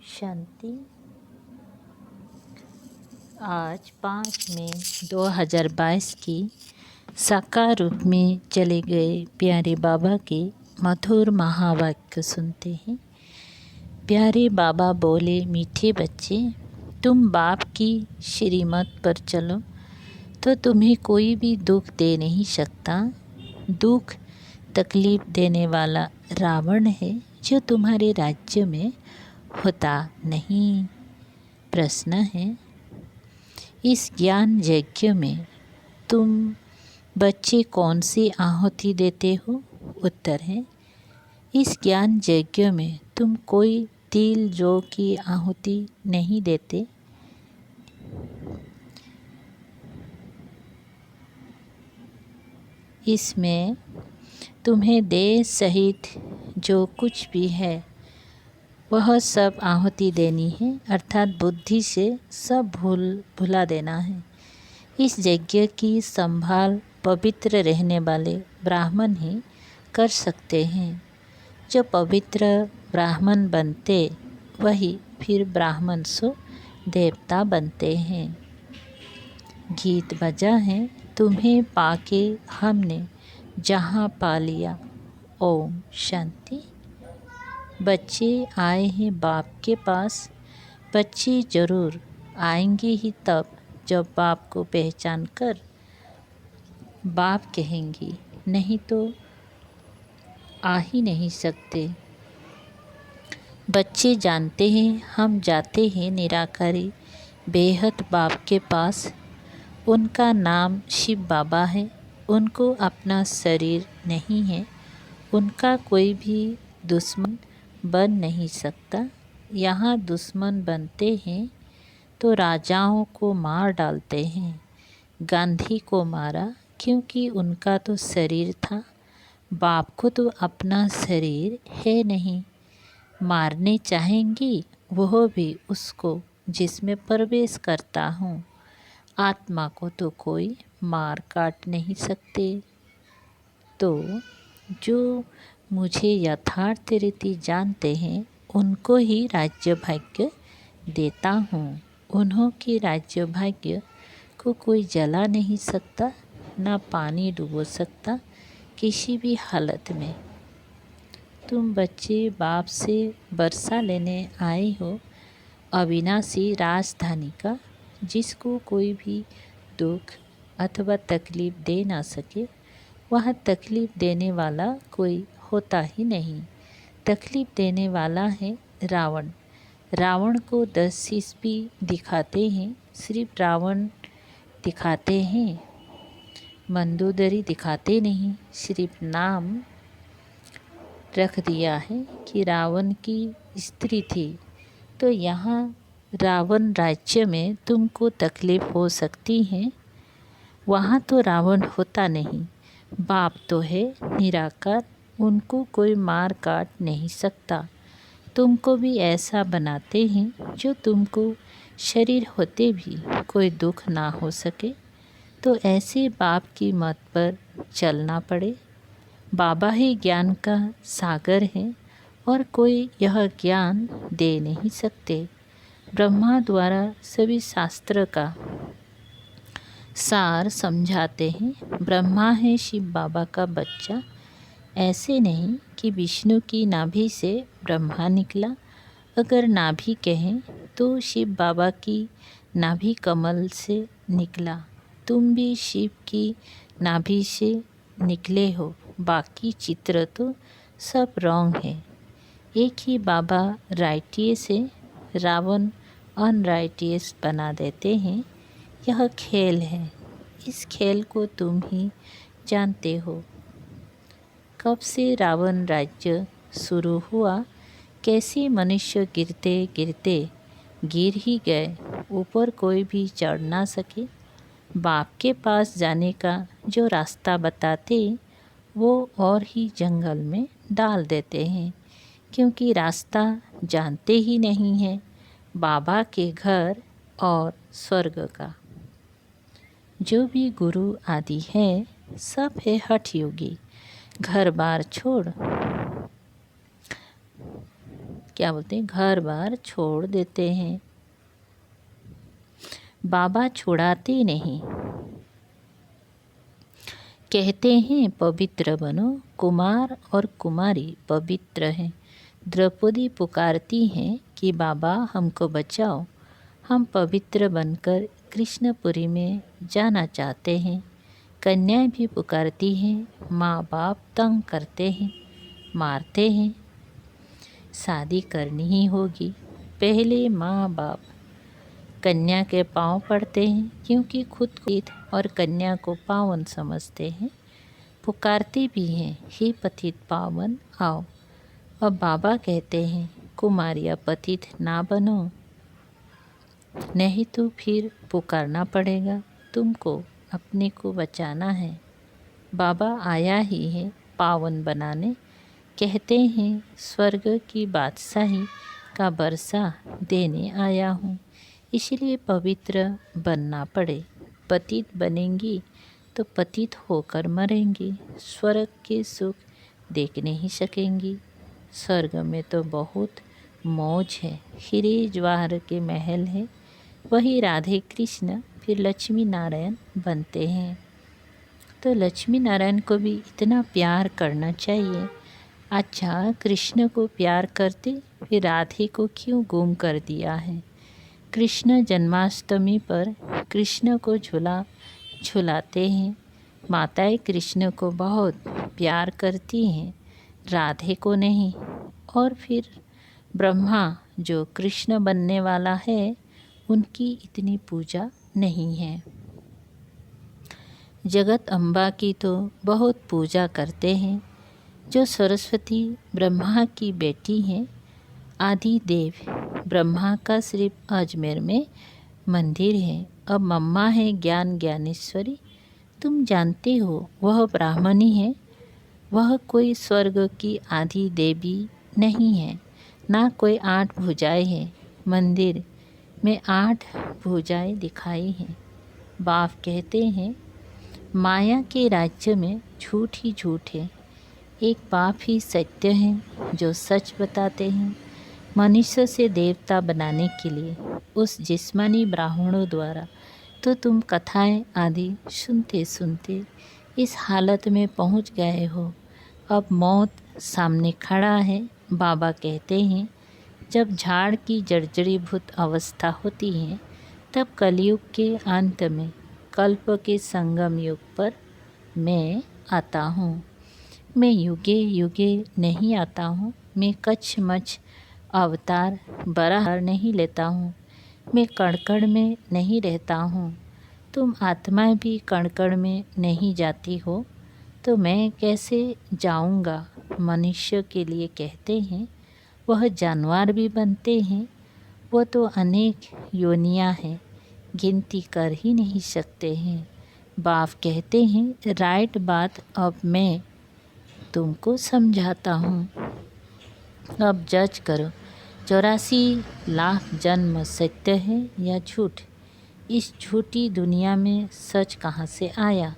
शांति। आज 5 मई 2022 की साकार रूप में चले गए प्यारे बाबा के मधुर महावाक्य सुनते हैं। प्यारे बाबा बोले, मीठे बच्चे, तुम बाप की श्रीमत पर चलो तो तुम्हें कोई भी दुख दे नहीं सकता। दुख तकलीफ देने वाला रावण है जो तुम्हारे राज्य में होता नहीं। प्रश्न है, इस ज्ञान यज्ञ में तुम बच्चे कौन सी आहुति देते हो? उत्तर है, इस ज्ञान यज्ञ में तुम कोई तिल जौ की आहुति नहीं देते। इसमें तुम्हें देह सहित जो कुछ भी है वह सब आहुति देनी है, अर्थात बुद्धि से सब भुला देना है। इस यज्ञ की संभाल पवित्र रहने वाले ब्राह्मण ही कर सकते हैं। जो पवित्र ब्राह्मण बनते वही फिर ब्राह्मण सो देवता बनते हैं। गीत बजा है, तुम्हें पाके हमने जहाँ पा लिया। ओम शांति। बच्चे आए हैं बाप के पास। बच्चे ज़रूर आएंगे ही तब जब बाप को पहचान कर बाप कहेंगे, नहीं तो आ ही नहीं सकते। बच्चे जानते हैं हम जाते हैं निराकारी बेहद बाप के पास। उनका नाम शिव बाबा है। उनको अपना शरीर नहीं है। उनका कोई भी दुश्मन बन नहीं सकता। यहाँ दुश्मन बनते हैं तो राजाओं को मार डालते हैं। गांधी को मारा क्योंकि उनका तो शरीर था। बाप को तो अपना शरीर है नहीं। मारने चाहेंगी वह भी उसको जिसमें प्रवेश करता हूँ। आत्मा को तो कोई मार काट नहीं सकते। तो जो मुझे यथार्थ रीति जानते हैं उनको ही राज्य भाग्य देता हूँ। उन्हों की राज्य भाग्य को कोई जला नहीं सकता, ना पानी डुबो सकता किसी भी हालत में। तुम बच्चे बाप से वर्षा लेने आए हो अविनाशी राजधानी का, जिसको कोई भी दुख अथवा तकलीफ़ दे ना सके। वह तकलीफ़ देने वाला कोई होता ही नहीं। तकलीफ़ देने वाला है रावण। रावण को 10 शीश भी दिखाते हैं, सिर्फ रावण दिखाते हैं, मंदोदरी दिखाते नहीं। सिर्फ नाम रख दिया है कि रावण की स्त्री थी। तो यहाँ रावण राज्य में तुमको तकलीफ़ हो सकती है, वहाँ तो रावण होता नहीं। बाप तो है निराकार, उनको कोई मार काट नहीं सकता। तुमको भी ऐसा बनाते हैं जो तुमको शरीर होते भी कोई दुख ना हो सके। तो ऐसे बाप की मत पर चलना पड़े। बाबा ही ज्ञान का सागर है और कोई यह ज्ञान दे नहीं सकते। ब्रह्मा द्वारा सभी शास्त्र का सार समझाते हैं। ब्रह्मा है शिव बाबा का बच्चा। ऐसे नहीं कि विष्णु की नाभि से ब्रह्मा निकला। अगर नाभि कहें तो शिव बाबा की नाभि कमल से निकला। तुम भी शिव की नाभि से निकले हो। बाकी चित्र तो सब रॉन्ग है। एक ही बाबा राइटियस से रावण अनराइटियस बना देते हैं। यह खेल है। इस खेल को तुम ही जानते हो। कब से रावण राज्य शुरू हुआ, कैसे मनुष्य गिरते गिरते गिर ही गए, ऊपर कोई भी चढ़ ना सके। बाप के पास जाने का जो रास्ता बताते वो और ही जंगल में डाल देते हैं, क्योंकि रास्ता जानते ही नहीं है बाबा के घर और स्वर्ग का। जो भी गुरु आदि है सब है हठ योगी। घर बार छोड़ क्या बोलते हैं, घर बार छोड़ देते हैं। बाबा छुड़ाते नहीं, कहते हैं पवित्र बनो। कुमार और कुमारी पवित्र हैं। द्रौपदी पुकारती हैं कि बाबा हमको बचाओ, हम पवित्र बनकर कृष्णपुरी में जाना चाहते हैं। कन्याएं भी पुकारती हैं, माँ बाप तंग करते हैं, मारते हैं, शादी करनी ही होगी। पहले माँ बाप कन्या के पांव पड़ते हैं, क्योंकि खुद को और कन्या को पावन समझते हैं। पुकारते भी हैं, हे पतित पावन आओ। अब बाबा कहते हैं, कुमारियाँ पतित ना बनो, नहीं तो फिर पुकारना पड़ेगा, तुमको अपने को बचाना है। बाबा आया ही है पावन बनाने, कहते हैं स्वर्ग की बादशाही का बरसा देने आया हूँ, इसलिए पवित्र बनना पड़े। पतित बनेंगी तो पतित होकर मरेंगी, स्वर्ग के सुख देख नहीं सकेंगी। स्वर्ग में तो बहुत मौज है, हीरे जवाहर के महल है, वही राधे कृष्ण फिर लक्ष्मी नारायण बनते हैं। तो लक्ष्मी नारायण को भी इतना प्यार करना चाहिए। अच्छा, कृष्ण को प्यार करते फिर राधे को क्यों गुम कर दिया है? कृष्ण जन्माष्टमी पर कृष्ण को झुलाते हैं। माताएं कृष्ण को बहुत प्यार करती हैं, राधे को नहीं। और फिर ब्रह्मा जो कृष्ण बनने वाला है, उनकी इतनी पूजा नहीं है। जगत अम्बा की तो बहुत पूजा करते हैं। जो सरस्वती ब्रह्मा की बेटी हैं, आदि देव ब्रह्मा का सिर्फ अजमेर में मंदिर है। अब मम्मा है ज्ञान ज्ञानेश्वरी, तुम जानते हो वह ब्राह्मणी है, वह कोई स्वर्ग की आदि देवी नहीं है, ना कोई 8 भुजाएं हैं। मंदिर में 8 भुजाएं दिखाई हैं। बाप कहते हैं माया के राज्य में झूठ ही झूठ है, एक बाप ही सत्य हैं जो सच बताते हैं। मनुष्य से देवता बनाने के लिए उस जिस्मानी ब्राह्मणों द्वारा तो तुम कथाएं आदि सुनते सुनते इस हालत में पहुंच गए हो। अब मौत सामने खड़ा है। बाबा कहते हैं जब झाड़ की जर्जरीभूत अवस्था होती है, तब कलयुग के अंत में कल्प के संगम युग पर मैं आता हूँ। मैं युगे युगे नहीं आता हूँ, मैं कच्छ मच्छ अवतार बराह नहीं लेता हूँ, मैं कणकण में नहीं रहता हूँ। तुम आत्माएं भी कणकण में नहीं जाती हो, तो मैं कैसे जाऊँगा? मनुष्य के लिए कहते हैं वह जानवर भी बनते हैं, वो तो अनेक योनियाँ हैं, गिनती कर ही नहीं सकते हैं। बाप कहते हैं राइट बात अब मैं तुमको समझाता हूँ। अब जज करो, 84 लाख जन्म सत्य है या झूठ? इस झूठी दुनिया में सच कहाँ से आया?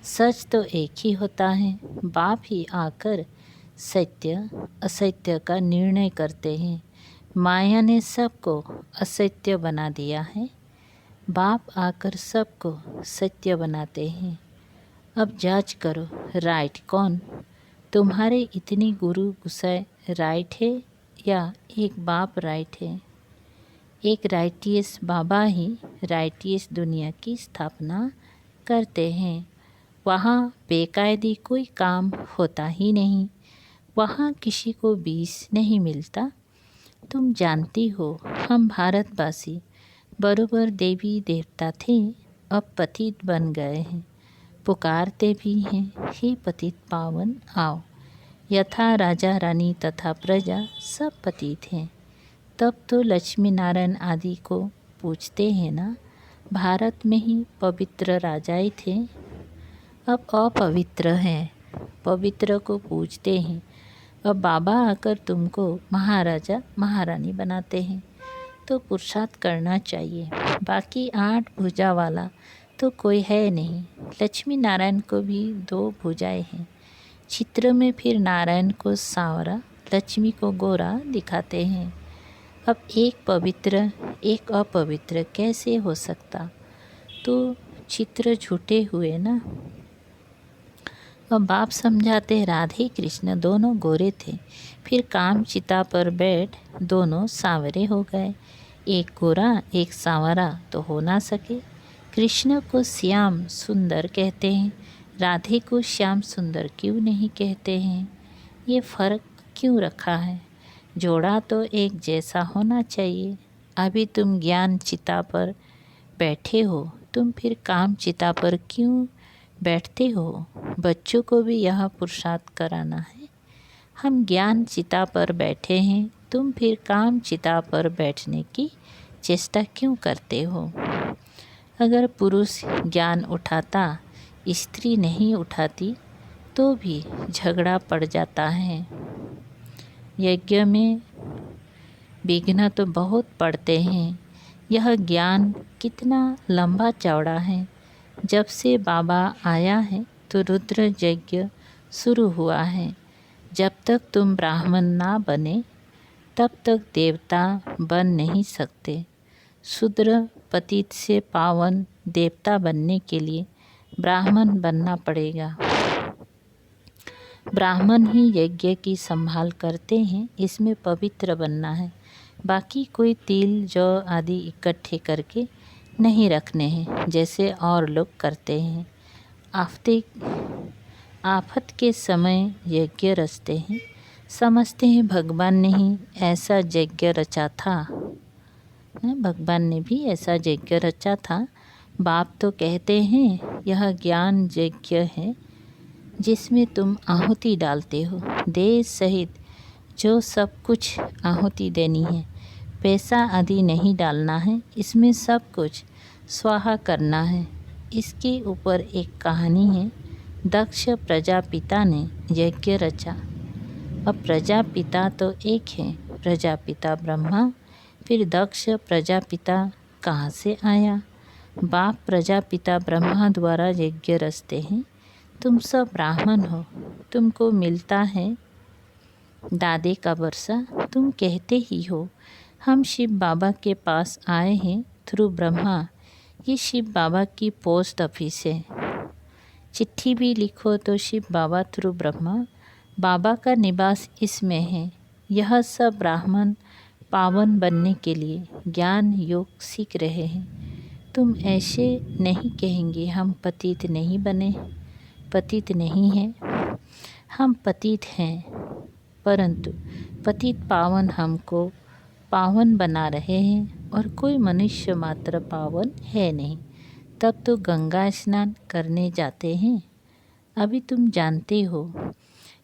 सच तो एक ही होता है। बाप ही आकर सत्य असत्य का निर्णय करते हैं। माया ने सबको असत्य बना दिया है, बाप आकर सबको सत्य बनाते हैं। अब जांच करो राइट कौन? तुम्हारे इतनी गुरु गुसाए राइट है या एक बाप राइट है? एक राइटियस बाबा ही राइटियस दुनिया की स्थापना करते हैं। वहाँ बेकायदे कोई काम होता ही नहीं, वहाँ किसी को बीस नहीं मिलता। तुम जानती हो हम भारतवासी बरोबर देवी देवता थे, अब पतित बन गए हैं। पुकारते भी हैं हे पतित पावन आओ। यथा राजा रानी तथा प्रजा सब पतित हैं। तब तो लक्ष्मी नारायण आदि को पूछते हैं ना। भारत में ही पवित्र राजाएं थे, अब अपवित्र हैं, पवित्र को पूजते हैं। अब बाबा आकर तुमको महाराजा महारानी बनाते हैं, तो पुरुषार्थ करना चाहिए। बाकी 8 भुजा वाला तो कोई है नहीं। लक्ष्मी नारायण को भी 2 भुजाएं हैं। चित्र में फिर नारायण को सांवरा लक्ष्मी को गोरा दिखाते हैं। अब एक पवित्र एक अपवित्र कैसे हो सकता? तो चित्र झूठे हुए ना। अब बाप समझाते राधे कृष्ण दोनों गोरे थे, फिर काम चिता पर बैठ दोनों सांवरे हो गए। एक गोरा एक सांवरा तो हो ना सके। कृष्ण को श्याम सुंदर कहते हैं, राधे को श्याम सुंदर क्यों नहीं कहते हैं? ये फ़र्क क्यों रखा है? जोड़ा तो एक जैसा होना चाहिए। अभी तुम ज्ञान चिता पर बैठे हो, तुम फिर काम चिता पर क्यों बैठते हो? बच्चों को भी यह पुरुषार्थ कराना है। हम ज्ञान चिता पर बैठे हैं, तुम फिर काम चिता पर बैठने की चेष्टा क्यों करते हो? अगर पुरुष ज्ञान उठाता, स्त्री नहीं उठाती, तो भी झगड़ा पड़ जाता है। यज्ञ में विघ्न तो बहुत पड़ते हैं। यह ज्ञान कितना लंबा चौड़ा है। जब से बाबा आया है तो रुद्र यज्ञ शुरू हुआ है। जब तक तुम ब्राह्मण ना बने तब तक देवता बन नहीं सकते। शूद्र पतित से पावन देवता बनने के लिए ब्राह्मण बनना पड़ेगा। ब्राह्मण ही यज्ञ की संभाल करते हैं, इसमें पवित्र बनना है। बाकी कोई तिल जौ आदि इकट्ठे करके नहीं रखने हैं जैसे और लोग करते हैं। आफत के समय यज्ञ रचते हैं, समझते हैं भगवान ने ही ऐसा यज्ञ रचा था। भगवान ने भी ऐसा यज्ञ रचा था। बाप तो कहते हैं यह ज्ञान यज्ञ है जिसमें तुम आहुति डालते हो। देश सहित जो सब कुछ आहुति देनी है, पैसा आदि नहीं डालना है, इसमें सब कुछ स्वाहा करना है। इसके ऊपर एक कहानी है। दक्ष प्रजापिता ने यज्ञ रचा। अब प्रजापिता तो एक है, प्रजापिता ब्रह्मा, फिर दक्ष प्रजापिता कहाँ से आया? बाप प्रजापिता ब्रह्मा द्वारा यज्ञ रचते हैं। तुम सब ब्राह्मण हो, तुमको मिलता है दादे का वर्षा। तुम कहते ही हो हम शिव बाबा के पास आए हैं थ्रू ब्रह्मा। ये शिव बाबा की पोस्ट ऑफिस है। चिट्ठी भी लिखो तो शिव बाबा थ्रू ब्रह्मा। बाबा का निवास इसमें है। यह सब ब्राह्मण पावन बनने के लिए ज्ञान योग सीख रहे हैं। तुम ऐसे नहीं कहेंगे हम पतित नहीं बने। पतित नहीं हैं, हम पतित हैं, परंतु पतित पावन हमको पावन बना रहे हैं और कोई मनुष्य मात्र पावन है नहीं। तब तो गंगा स्नान करने जाते हैं। अभी तुम जानते हो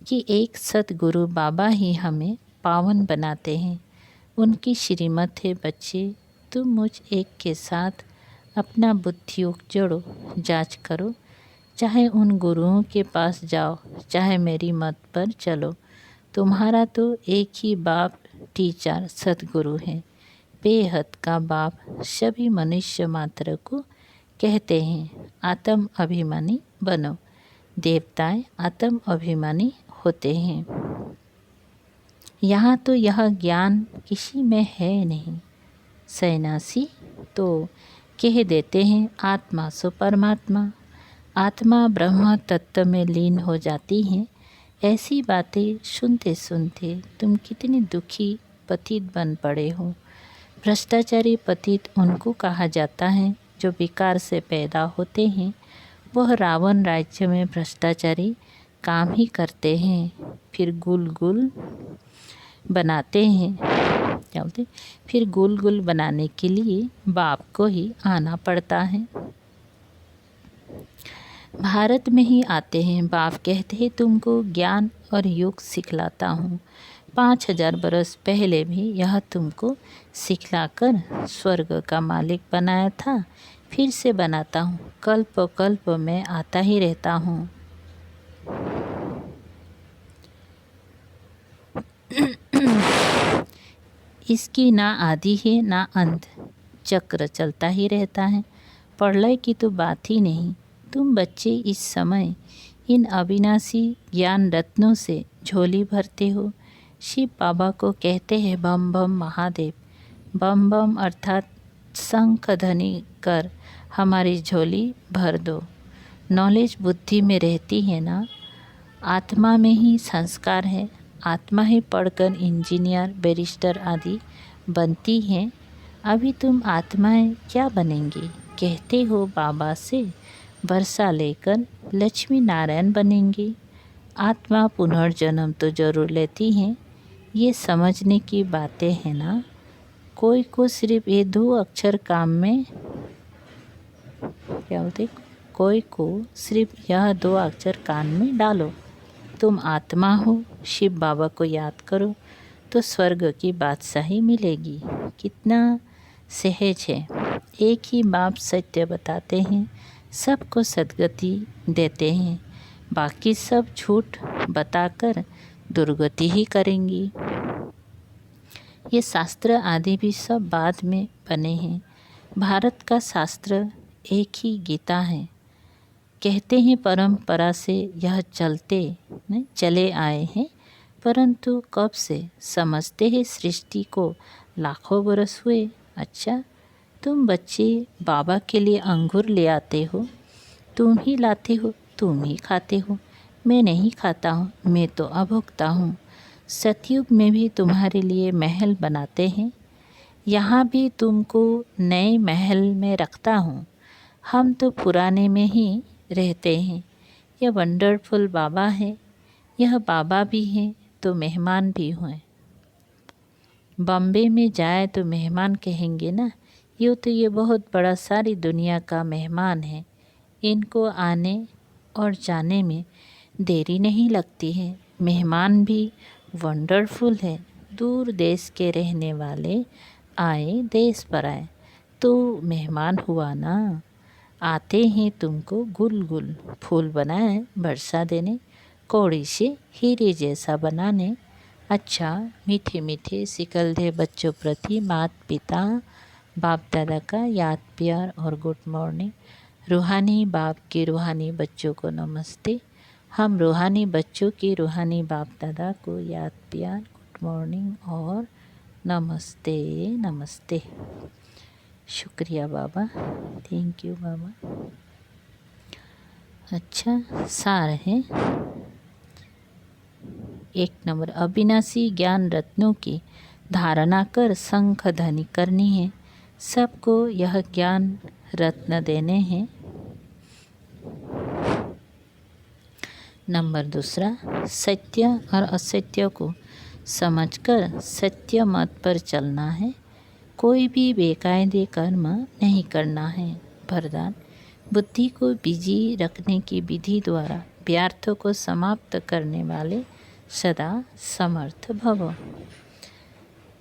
कि एक सतगुरु बाबा ही हमें पावन बनाते हैं। उनकी श्रीमत है बच्चे, तुम मुझ एक के साथ अपना बुद्धियोग जोड़ो, जांच करो। चाहे उन गुरुओं के पास जाओ, चाहे मेरी मत पर चलो, तुम्हारा तो एक ही बाप टीचर सतगुरु है। बेहद का बाप सभी मनुष्य मात्र को कहते हैं आत्म अभिमानी बनो। देवताएं आत्म अभिमानी होते हैं। यहाँ तो यह ज्ञान किसी में है नहीं। सन्यासी तो कह देते हैं आत्मा सो परमात्मा। आत्मा ब्रह्म तत्व में लीन हो जाती हैं। ऐसी बातें सुनते सुनते तुम कितने दुखी पतित बन पड़े हो। भ्रष्टाचारी पतित उनको कहा जाता है जो विकार से पैदा होते हैं। वह रावण राज्य में भ्रष्टाचारी काम ही करते हैं, फिर गुल गुल बनाते हैं। क्या बोलते? फिर गुल गुल बनाने के लिए बाप को ही आना पड़ता है। भारत में ही आते हैं। बाप कहते हैं तुमको ज्ञान और योग सिखलाता हूँ। 5000 बरस पहले भी यह तुमको सिखलाकर स्वर्ग का मालिक बनाया था, फिर से बनाता हूँ। कल्प कल्प में आता ही रहता हूँ। इसकी ना आदि है ना अंत, चक्र चलता ही रहता है। प्रलय की तो बात ही नहीं। तुम बच्चे इस समय इन अविनाशी ज्ञान रत्नों से झोली भरते हो। शिव बाबा को कहते हैं बम बम महादेव। बम बम अर्थात शंख ध्वनि कर हमारी झोली भर दो। नॉलेज बुद्धि में रहती है ना, आत्मा में ही संस्कार है। आत्मा ही पढ़कर इंजीनियर बैरिस्टर आदि बनती हैं। अभी तुम आत्माएं क्या बनेंगी? कहते हो बाबा से वर्षा लेकर लक्ष्मी नारायण बनेंगी। आत्मा पुनर्जन्म तो जरूर लेती हैं, ये समझने की बातें हैं ना। कोई को सिर्फ ये 2 अक्षर काम में क्या बोलते, कोई को सिर्फ यह 2 अक्षर कान में डालो, तुम आत्मा हो, शिव बाबा को याद करो तो स्वर्ग की बादशाही मिलेगी। कितना सहज है। एक ही बाप सत्य बताते हैं, सबको सद्गति देते हैं, बाकी सब झूठ बताकर दुर्गति ही करेंगी। ये शास्त्र आदि भी सब बाद में बने हैं। भारत का शास्त्र एक ही गीता है। कहते हैं परंपरा से यह चले आए हैं, परंतु कब से? समझते हैं सृष्टि को लाखों बरस हुए। अच्छा, तुम बच्चे बाबा के लिए अंगूर ले आते हो, तुम ही लाते हो, तुम ही खाते हो। मैं नहीं खाता हूँ, मैं तो अभोक्ता हूँ। सतयुग में भी तुम्हारे लिए महल बनाते हैं, यहाँ भी तुमको नए महल में रखता हूँ। हम तो पुराने में ही रहते हैं। यह वंडरफुल बाबा है। यह बाबा भी हैं तो मेहमान भी हैं। बॉम्बे में जाए तो मेहमान कहेंगे ना, ये बहुत बड़ा सारी दुनिया का मेहमान है। इनको आने और जाने में देरी नहीं लगती है। मेहमान भी वंडरफुल है। दूर देश के रहने वाले आए देश पर आए तो मेहमान हुआ ना। आते हैं तुमको गुल गुल फूल बनाए वर्षा देने, कौड़ी से हीरे जैसा बनाने। अच्छा, मीठे मीठे सिकलधे बच्चों प्रति माता पिता बाप दादा का याद प्यार और गुड मॉर्निंग। रूहानी बाप के रूहानी बच्चों को नमस्ते। हम रूहानी बच्चों के रूहानी बाप दादा को याद प्यार गुड मॉर्निंग और नमस्ते नमस्ते। शुक्रिया बाबा, थैंक यू बाबा। अच्छा, सार है 1 नंबर, अविनाशी ज्ञान रत्नों की धारणा कर शंख ध्वनि करनी है। सबको यह ज्ञान रत्न देने हैं। नंबर 2, सत्य और असत्य को समझकर सत्य मत पर चलना है। कोई भी बेकायदे कर्म नहीं करना है। वरदान, बुद्धि को बिजी रखने की विधि द्वारा व्यर्थों को समाप्त करने वाले सदा समर्थ भव।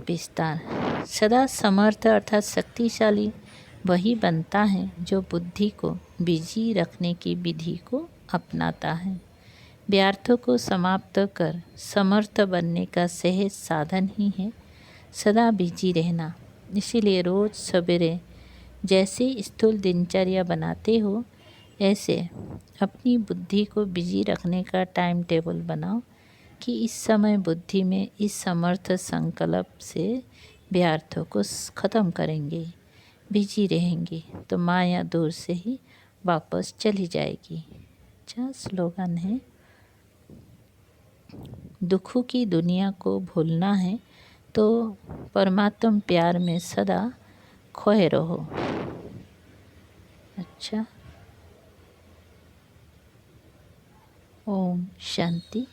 विस्तार, सदा समर्थ अर्थात शक्तिशाली वही बनता है जो बुद्धि को बिजी रखने की विधि को अपनाता है। व्यर्थों को समाप्त कर समर्थ बनने का सहज साधन ही है सदा बिजी रहना। इसीलिए रोज़ सवेरे जैसे स्थूल दिनचर्या बनाते हो, ऐसे अपनी बुद्धि को बिजी रखने का टाइम टेबल बनाओ कि इस समय बुद्धि में इस समर्थ संकल्प से व्यर्थों को ख़त्म करेंगे, बिजी रहेंगे तो माया दूर से ही वापस चली जाएगी। अच्छा स्लोगन है, दुखों की दुनिया को भूलना है तो परमात्म प्यार में सदा खोए रहो। अच्छा, ओम शांति।